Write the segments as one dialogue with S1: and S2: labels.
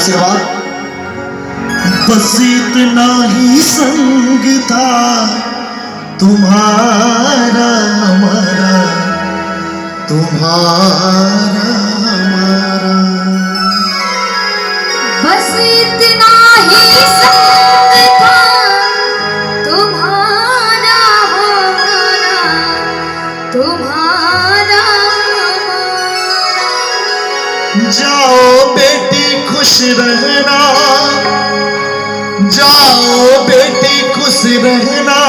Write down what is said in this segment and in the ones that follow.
S1: सिवा बस इतना ही संग था तुम्हारा हमारा, तुम्हारा हमारा।
S2: बस इतना ही संग था तुम्हारा हमारा, तुम्हारा हमारा।
S1: जाओ बेटी खुश रहना, जाओ बेटी खुश रहना,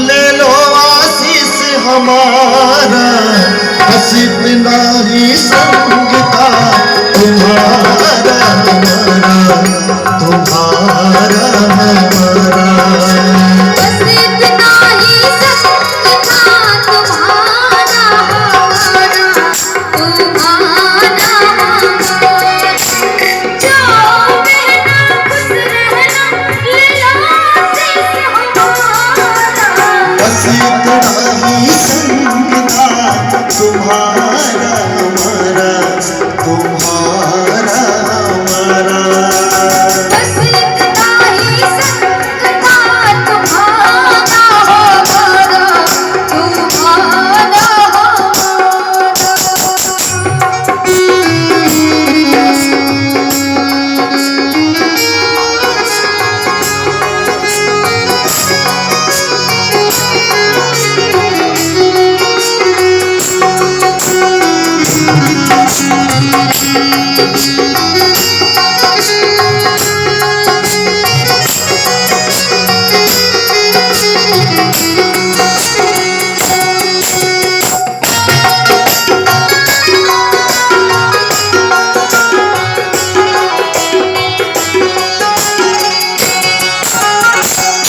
S1: ले लो आशीष हमारा। बस इतना ही संग था तुम्हारा हमारा, तुम्हारा हमारा।
S2: बस इतना ही संग था तुम्हारा हमारा, तुम्हारा हमारा। जाओ बहना खुश रहना, ले लो आशीष हमारा।
S1: बस इतना ही संग था तुम्हारा हमारा, तुम्हारा हमारा।
S2: बस इतना ही संग था तुम्हारा हमारा, तुम्हारा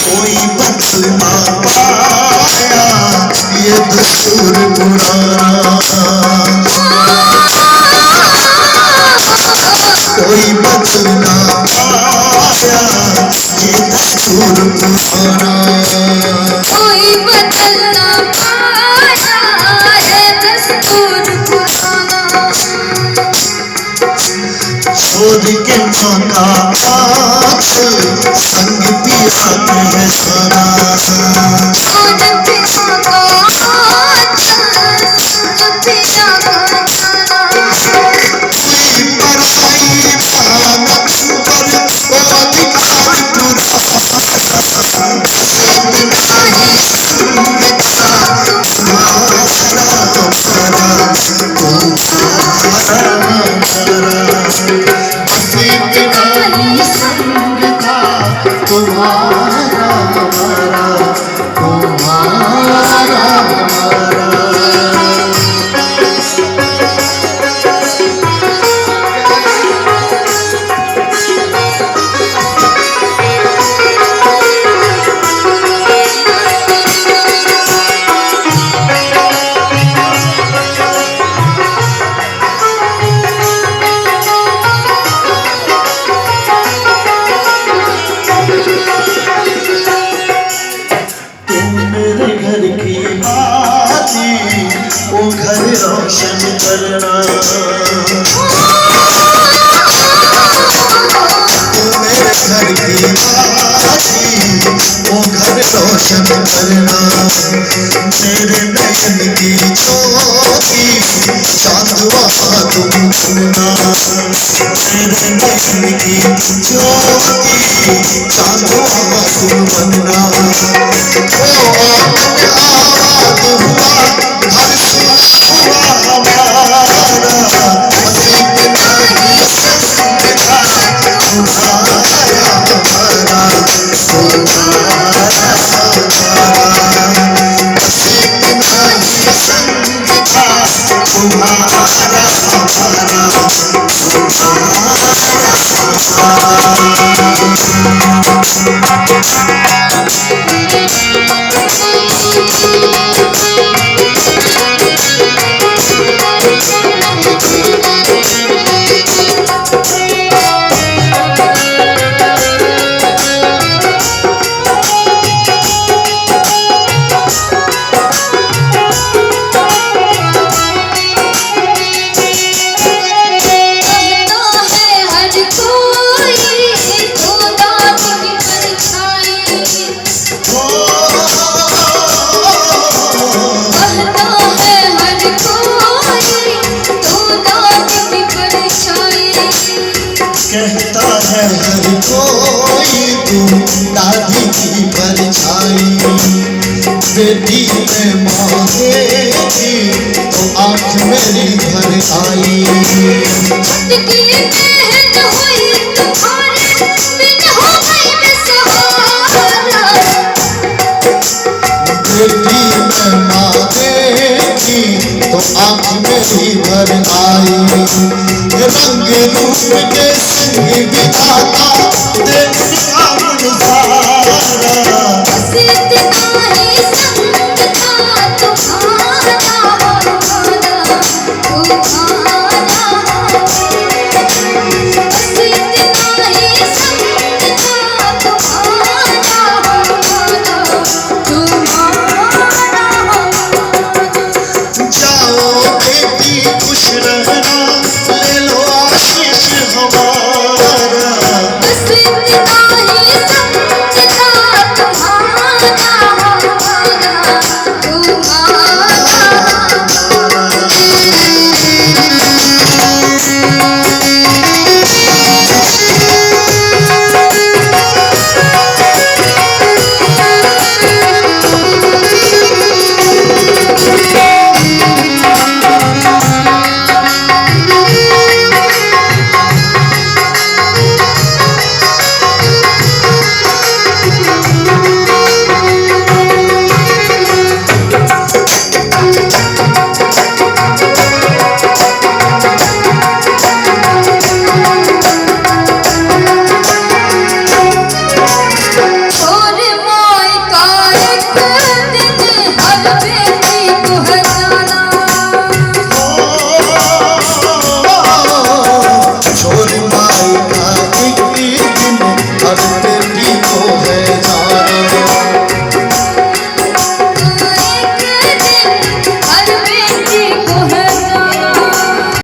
S1: कोई बदल ना पाया ये दस्तूर पुराना, कोई बदल ना पाया ये दस्तूर पुराना।
S2: कोई बदल ना पाया है दस्तूर पुराना।
S1: छोड़ के माँ का आंचल संग पिया के है सारा,
S2: छोड़ पिया का आंचल संग पिया का सारा।
S1: कोई पराई दामन पर वो अधिकार पूरा। बस इतना ही संग था तुम्हारा हमारा, तुम्हारा हमारा। बस इतना ही संग था तुम्हारा हमारा, तुम्हारा हमारा। तुम मेरे घर की बाती वो घर रोशन करना, तुम मेरे घर की बाती वो घर रोशन करना। मेरे नयन की ज्योति चांदवा तुम बनना, मेरे नयन की ज्योति चांदवा तुम बनना। ओ आंगन आबाद हुआ, घर सुना हमारा। बस इतना ही संग था तुम्हारा हमारा, तुम्हारा हमारा। बस इतना ही संग था तुम्हारा हमारा,
S2: कहता है हर कोई
S1: कहता है हर कोई तू दादी की परछाई। बेटी में माँ देखी तो आँख मेरी भर आई।
S2: की बहन हुई तुम्हारे बिन हो गई मैं सहारा।
S1: बेटी में माँ देखी तो आँख मेरी भर आई। रंग रूप के संग विधाता देख रावण सारा।
S2: बस इतना ही संग था तुम्हारा तुम्हारा। बस इतना ही संग था तुम्हारा।
S1: जाओ बेटी खुश रहना, ले लो आशीष हमारा।